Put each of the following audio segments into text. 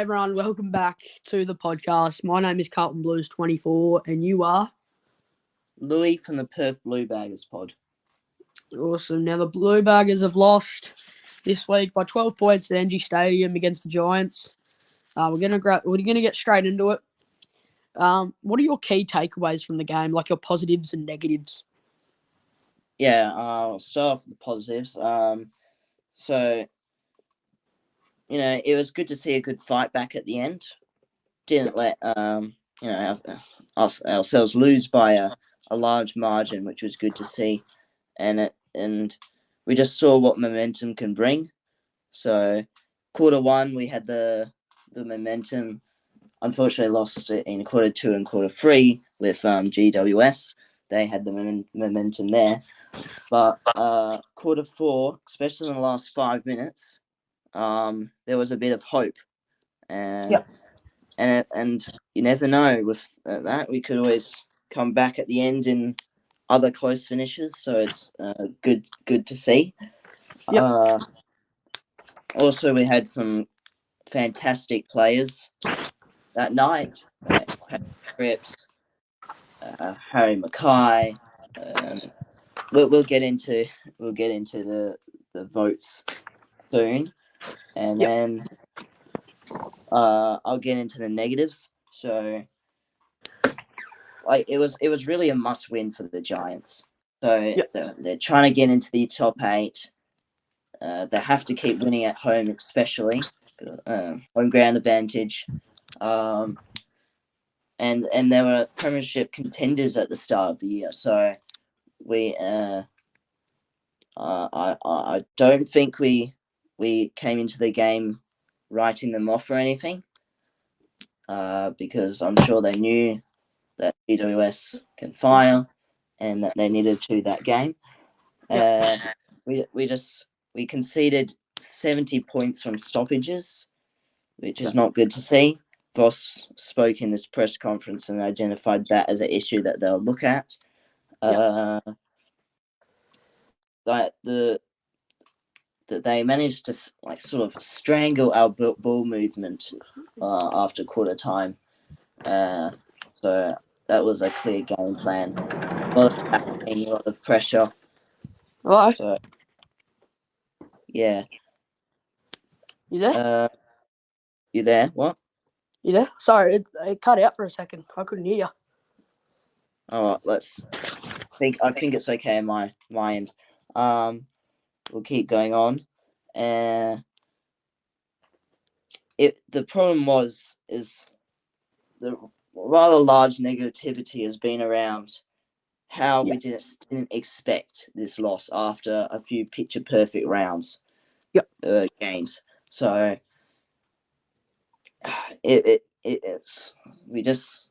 Everyone, welcome back to the podcast. My name is Carlton Blues 24, and you are? Louis from the Perth Blue Baggers pod. Awesome. Now, the Blue Baggers have lost this week by 12 points at NG Stadium against the Giants. We're gonna get straight into it. What are your key takeaways from the game, like your positives and negatives? Yeah, I'll start off with the positives. It was good to see a good fight back at the end. Didn't let ourselves lose by a large margin, which was good to see, and we just saw what momentum can bring. So, quarter one we had the momentum. Unfortunately, lost it in quarter two and quarter three with GWS. They had the momentum there, but quarter four, especially in the last 5 minutes, there was a bit of hope, and you never know with that. We could always come back at the end in other close finishes, so it's good to see. Yep. Also, we had some fantastic players that night. Cripps, Harry Mackay. We'll get into the votes soon, and then I'll get into the negatives. So, it was really a must win for the Giants. So they're trying to get into the top 8. They have to keep winning at home, especially home ground advantage. And there were premiership contenders at the start of the year, so we I don't think we came into the game writing them off or anything, because I'm sure they knew that GWS can fire and that they needed to that game. We conceded 70 points from stoppages, which is not good to see. Voss spoke in this press conference and identified that as an issue that they'll look at. That they managed to sort of strangle our ball movement after quarter time. So that was a clear game plan. A lot of tackling, a lot of pressure. Hello? So, yeah. You there? You there? What? You there? Sorry, it cut out for a second. I couldn't hear you. All right, I think it's okay on my end. We'll keep going on. The problem is the rather large negativity has been around how we didn't expect this loss after a few picture perfect rounds. Games. So we just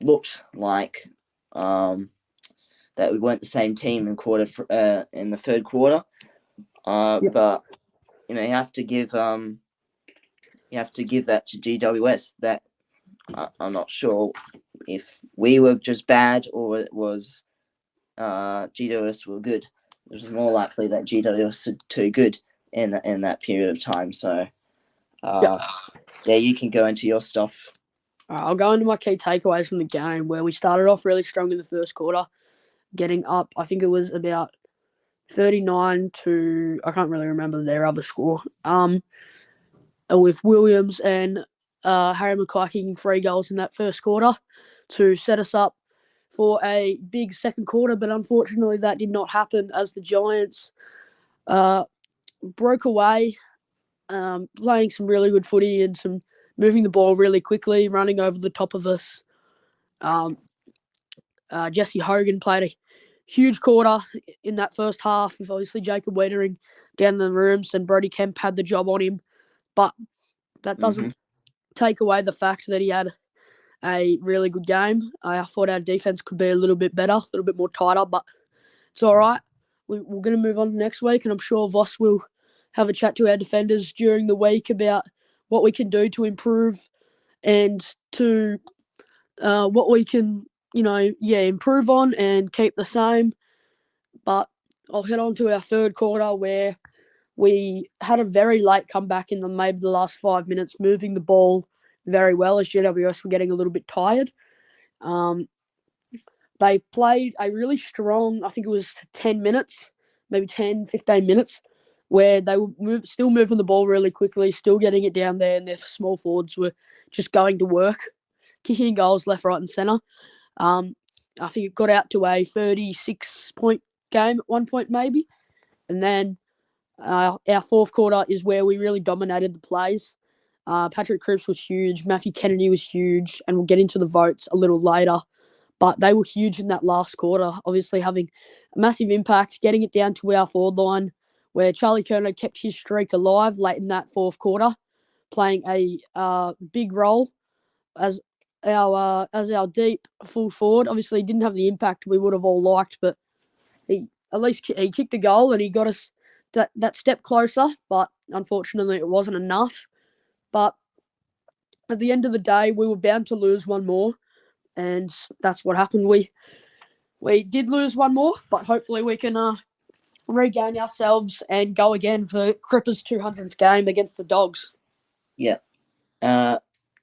looked like that we weren't the same team in the third quarter. But you have to give that to GWS. That I'm not sure if we were just bad or it was GWS were good. It was more likely that GWS were too good in that period of time. So you can go into your stuff. I'll go into my key takeaways from the game, where we started off really strong in the first quarter, getting up. I think it was about 39 to, I can't really remember their other score. With Williams and Harry Mackay kicking 3 goals in that first quarter to set us up for a big second quarter, but unfortunately that did not happen as the Giants broke away, playing some really good footy and some moving the ball really quickly, running over the top of us. Jesse Hogan played a huge quarter in that first half, with obviously Jacob Wiedering down in the rooms, and Brody Kemp had the job on him. But that doesn't take away the fact that he had a really good game. I thought our defense could be a little bit better, a little bit more tighter, but it's all right. We're going to move on to next week, and I'm sure Voss will have a chat to our defenders during the week about what we can do to improve and to what we can, improve on and keep the same. But I'll head on to our third quarter, where we had a very late comeback in maybe the last 5 minutes, moving the ball very well as GWS were getting a little bit tired. They played a really strong, I think it was 10 minutes, maybe 10, 15 minutes, where they were still moving the ball really quickly, still getting it down there, and their small forwards were just going to work, kicking goals left, right, and centre. I think it got out to a 36-point game at one point, maybe. And then our fourth quarter is where we really dominated the plays. Patrick Cripps was huge. Matthew Kennedy was huge. And we'll get into the votes a little later. But they were huge in that last quarter, obviously having a massive impact, getting it down to our forward line, where Charlie Curnow kept his streak alive late in that fourth quarter, playing a big role as our deep full forward. Obviously, he didn't have the impact we would have all liked, but he kicked a goal and he got us that step closer. But unfortunately, it wasn't enough. But at the end of the day, we were bound to lose one more, and that's what happened. We did lose one more, but hopefully we can regain ourselves and go again for Cripper's 200th game against the Dogs. Yeah. A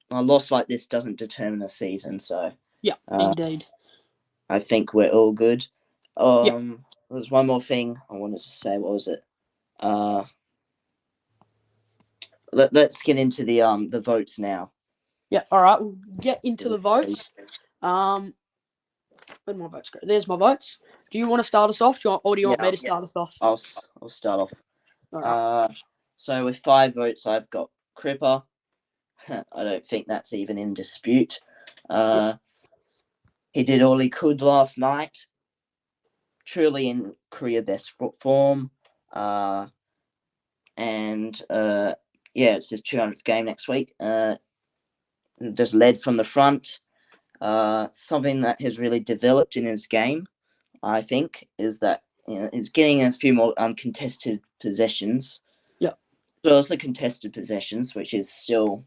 loss like this doesn't determine a season, so yeah, indeed. I think we're all good. There's one more thing I wanted to say. What was it? Let's get into the votes now. Yeah, all right. We'll get into the votes. Where did my votes go? There's my votes. Do you want to start us off, or do you want me to start us off? I'll start off. All right. So with 5 votes, I've got Cripper. I don't think that's even in dispute. He did all he could last night. Truly in career best form. It's his 200th game next week. Just led from the front. Something that has really developed in his game, I think, is that he's getting a few more contested possessions. Yeah. So also contested possessions, which is still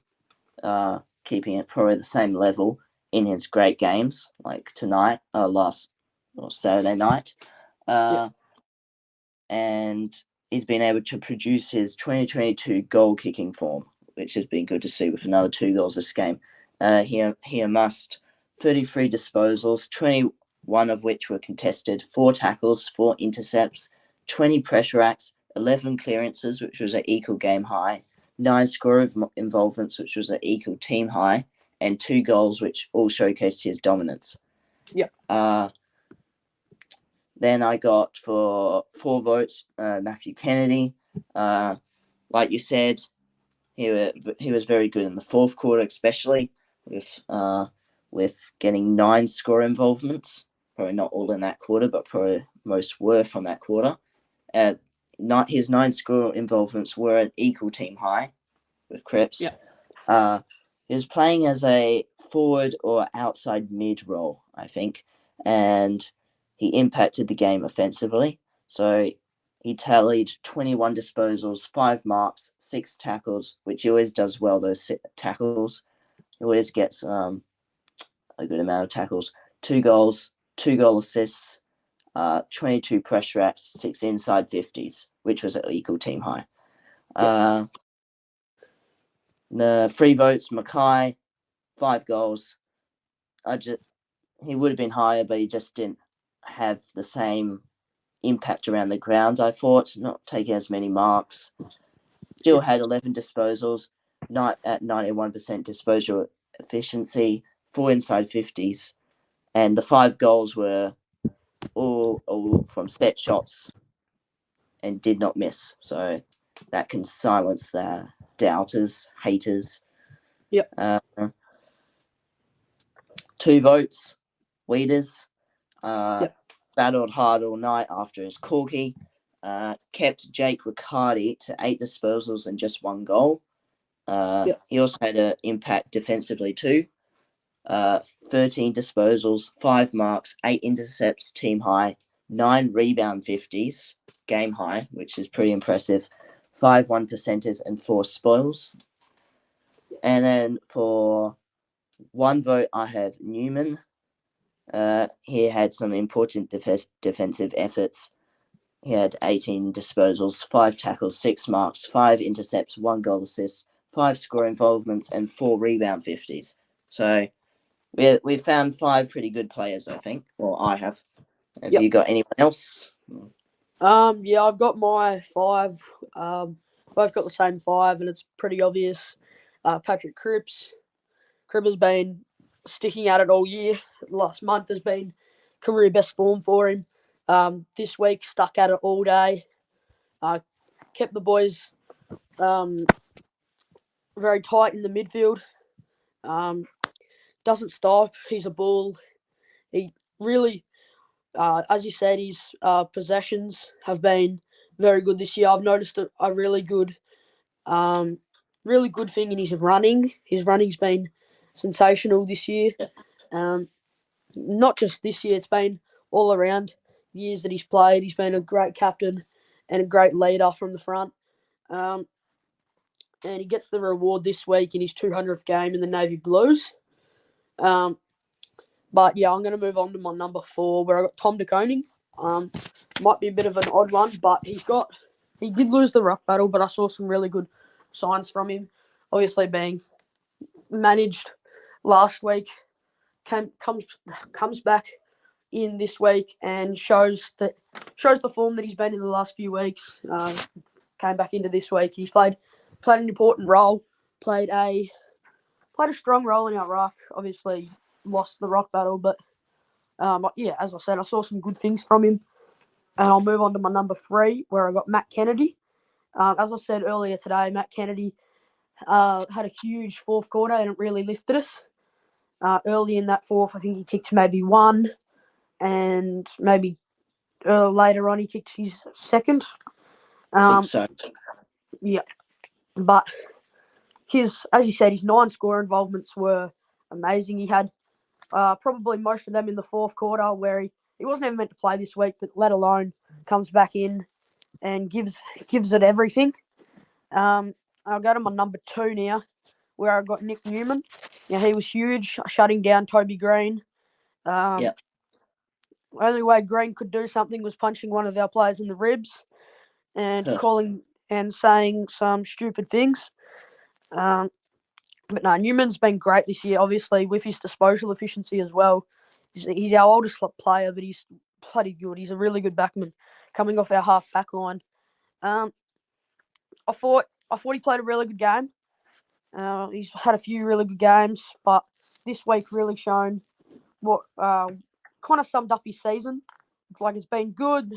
keeping it probably the same level in his great games, like tonight, Saturday night. And he's been able to produce his 2022 goal kicking form, which has been good to see with another 2 goals this game. He amassed 33 disposals, 21 of which were contested, 4 tackles, 4 intercepts, 20 pressure acts, 11 clearances, which was an equal game high, 9 score involvements, which was an equal team high, and 2 goals, which all showcased his dominance. Yeah. Then I got for 4 votes, Matthew Kennedy. Like you said, he was very good in the fourth quarter, especially with getting 9 score involvements. Probably not all in that quarter, but probably most were from that quarter. His 9 score involvements were an equal team high with Cripps. Yeah. He was playing as a forward or outside mid role, I think, and he impacted the game offensively. So he tallied 21 disposals, 5 marks, 6 tackles, which he always does well, those tackles. He always gets a good amount of tackles. 2 goals, 2 goal assists, 22 pressure acts, 6 inside 50s, which was an equal team high. The 3 votes, Mackay, 5 goals. He would have been higher, but he just didn't have the same impact around the ground, I thought, not taking as many marks. Still had 11 disposals, not at 91% disposal efficiency, 4 inside 50s, and the 5 goals were all from set shots and did not miss. So that can silence the doubters, haters. Yep. 2 votes, Weeders. Yep. Battled hard all night after his corky. Kept Jake Riccardi to 8 disposals and just 1 goal. He also had an impact defensively too. 13 disposals, 5 marks, 8 intercepts, team high, 9 rebound 50s, game high, which is pretty impressive. 5 1%ers and 4 spoils. And then for 1 vote, I have Newman. He had some important defensive efforts he had 18 disposals, 5 tackles, 6 marks, 5 intercepts, 1 goal assist, 5 score involvements, and 4 rebound 50s. So we found 5 pretty good players, I think. Well, I have. Have you got anyone else? Yeah, I've got my 5. Both got the same 5, and it's pretty obvious. Patrick Cripps. Cripps has been sticking at it all year. Last month has been career best form for him. This week stuck at it all day. Kept the boys very tight in the midfield. Doesn't stop. He's a bull. He really, as you said, his possessions have been very good this year. I've noticed a really good thing in his running. His running's been sensational this year. Not just this year, it's been all around the years that he's played. He's been a great captain and a great leader from the front. And he gets the reward this week in his 200th game in the Navy Blues. But yeah, I'm going to move on to my number 4, where I got Tom De Koning. Might be a bit of an odd one, but he did lose the ruck battle, but I saw some really good signs from him. Obviously, being managed last week, comes back in this week and shows the form that he's been in the last few weeks. Came back into this week. He's played an important role. Played a strong role in our ruck. Obviously, lost the rock battle, but yeah, as I said, I saw some good things from him. And I'll move on to my number 3, where I got Matt Kennedy. As I said earlier today, Matt Kennedy had a huge fourth quarter and it really lifted us. Early in that fourth, I think he kicked maybe 1, and maybe later on he kicked his second. I think so. Yeah, but as you said, his 9 score involvements were amazing. He had probably most of them in the fourth quarter, where he wasn't even meant to play this week, but let alone comes back in and gives it everything. I'll go to my number 2 now, where I got Nick Newman. Yeah, he was huge, shutting down Toby Green. Yeah. Only way Green could do something was punching one of our players in the ribs and calling and saying some stupid things. But no, Newman's been great this year, obviously, with his disposal efficiency as well. He's our oldest player, but he's bloody good. He's a really good backman coming off our half back line. I thought he played a really good game. He's had a few really good games, but this week really shown what kind of summed up his season. Like, it's been good.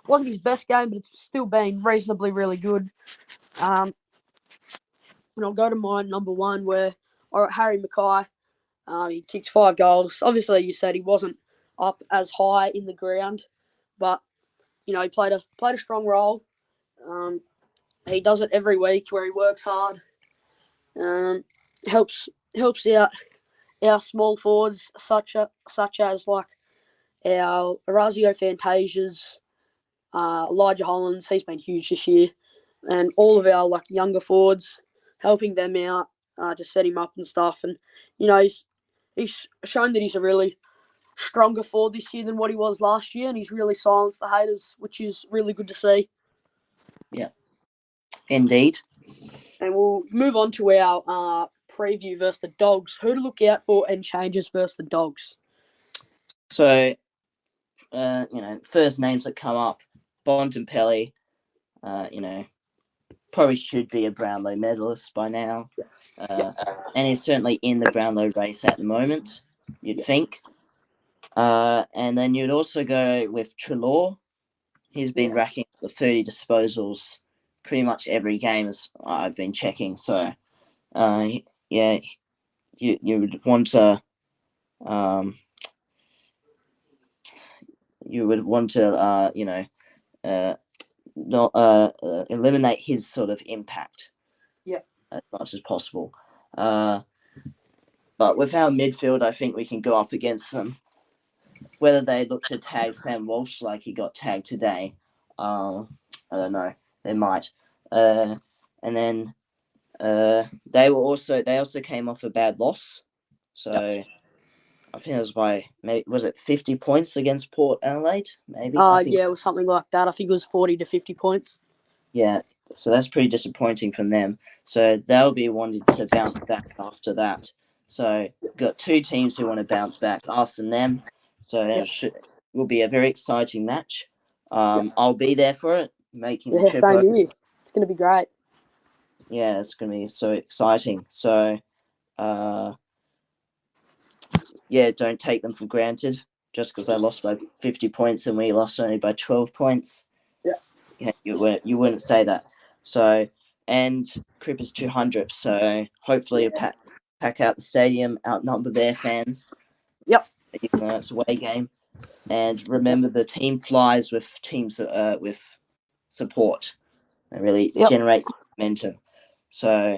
Wasn't his best game, but it's still been reasonably really good. And I'll go to my number 1, where Harry Mackay. He kicked 5 goals. Obviously, you said he wasn't up as high in the ground, but he played a strong role. He does it every week, where he works hard. Helps out our small forwards, such as like our Orazio Fantasias, Elijah Hollands. He's been huge this year, and all of our like younger forwards, helping them out to set him up and stuff. And he's shown that he's a really stronger forward this year than what he was last year, and he's really silenced the haters, which is really good to see. Yeah, indeed. And we'll move on to our preview versus the Dogs. Who to look out for and changes versus the Dogs. So, first names that come up, Bontempelli, probably should be a Brownlow medalist by now. And he's certainly in the Brownlow race at the moment, you'd think. And then you'd also go with Treloar. He's been racking the 30 disposals pretty much every game as I've been checking. So, you would want to not eliminate his sort of impact as much as possible. But with our midfield, I think we can go up against them. Whether they look to tag Sam Walsh like he got tagged today, I don't know. They might. And then they also came off a bad loss. So I think it was by, maybe, was it 50 points against Port Adelaide? Maybe. Yeah, it was something like that. I think it was 40 to 50 points. Yeah, so that's pretty disappointing from them. So they'll be wanting to bounce back after that. So we've got two teams who want to bounce back, us and them. So it will be a very exciting match. I'll be there for it, making the trip same over. here. It's going to be great. Yeah, it's going to be so exciting. So, don't take them for granted. Just because I lost by 50 points and we lost only by 12 points. Yeah, you wouldn't say that. So, and Crip is 200. So hopefully you pack out the stadium, outnumber their fans. Yep. Even though it's a away game. And remember, the team flies with teams with support. It really generates momentum. So,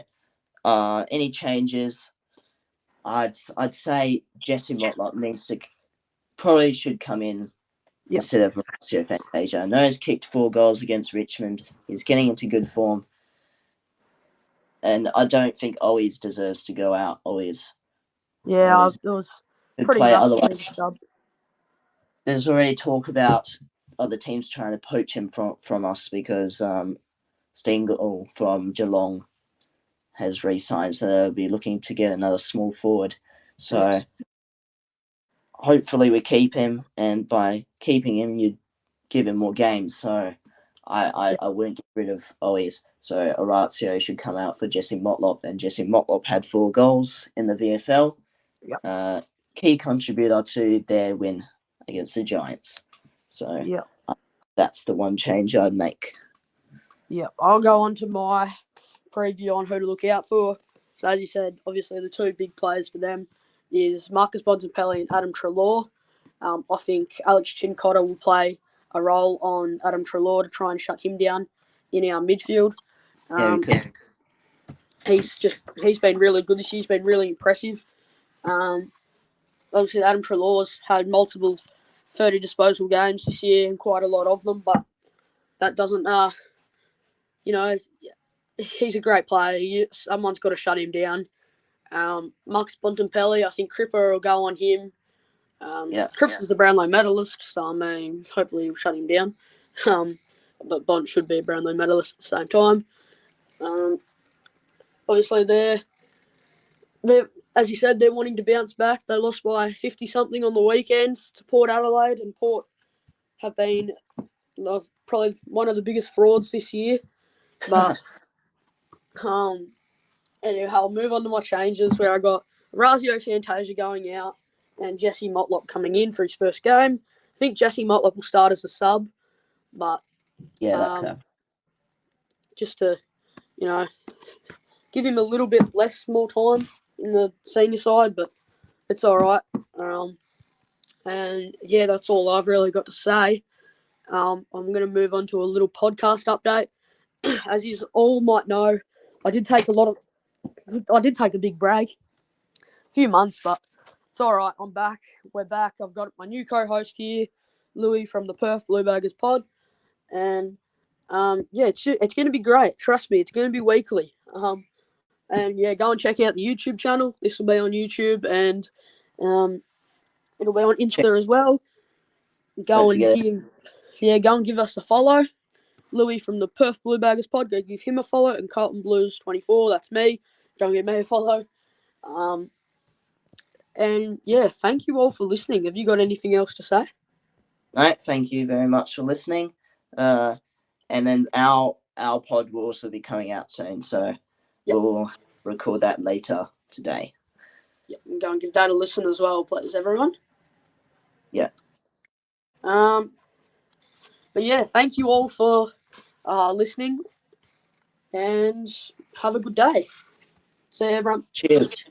any changes? I'd say Jesse Motlop probably should come in instead of Mauricio Fantasia. I know he's kicked 4 goals against Richmond. He's getting into good form. And I don't think Owies deserves to go out. Owies. Yeah, it was pretty play rough. Otherwise, there's already talk about other teams trying to poach him from us because Stengel from Geelong has re-signed, so they'll be looking to get another small forward. So hopefully we keep him, and by keeping him, you give him more games. So I wouldn't get rid of Owies. So Orazio should come out for Jesse Motlop, and Jesse Motlop had 4 goals in the VFL. Key contributor to their win against the Giants. So that's the one change I'd make. I'll go on to my preview on who to look out for. So as you said, obviously the 2 big players for them is Marcus Bontempelli and Adam Treloar. I think Alex Chincotta will play a role on Adam Treloar to try and shut him down in our midfield. He's been really good this year. He's been really impressive. Obviously, Adam Treloar's had multiple 30 disposal games this year and quite a lot of them, but that doesn't, he's a great player. Someone's got to shut him down. Marcus Bontempelli, I think Cripper will go on him. Cripps is a Brownlow medalist, so I mean, hopefully he'll shut him down. But Bont should be a Brownlow medalist at the same time. Obviously, they're as you said, they're wanting to bounce back. They lost by 50-something on the weekend to Port Adelaide, and Port have been probably one of the biggest frauds this year. But anyway, I'll move on to my changes, where I got Orazio Fantasia going out and Jesse Motlop coming in for his first game. I think Jesse Motlop will start as a sub, but just to, give him a little bit more time in the senior side, but it's all right. And that's all I've really got to say. I'm going to move on to a little podcast update. As you all might know, I did take a big break, a few months, but it's all right. I'm back. We're back. I've got my new co-host here, Louis from the Perth Blueburgers pod, and it's going to be great. Trust me, it's going to be weekly. And go and check out the YouTube channel. This will be on YouTube, and it'll be on Insta as well. Go and give us a follow. Louis from the Perth Blueburgers pod, go give him a follow, and Carlton Blues 24, that's me. Go and give me a follow. And thank you all for listening. Have you got anything else to say? All right, thank you very much for listening. And then our pod will also be coming out soon, so we'll record that later today. And go and give that a listen as well, please, everyone. But thank you all for listening, and have a good day. See you, everyone. Cheers.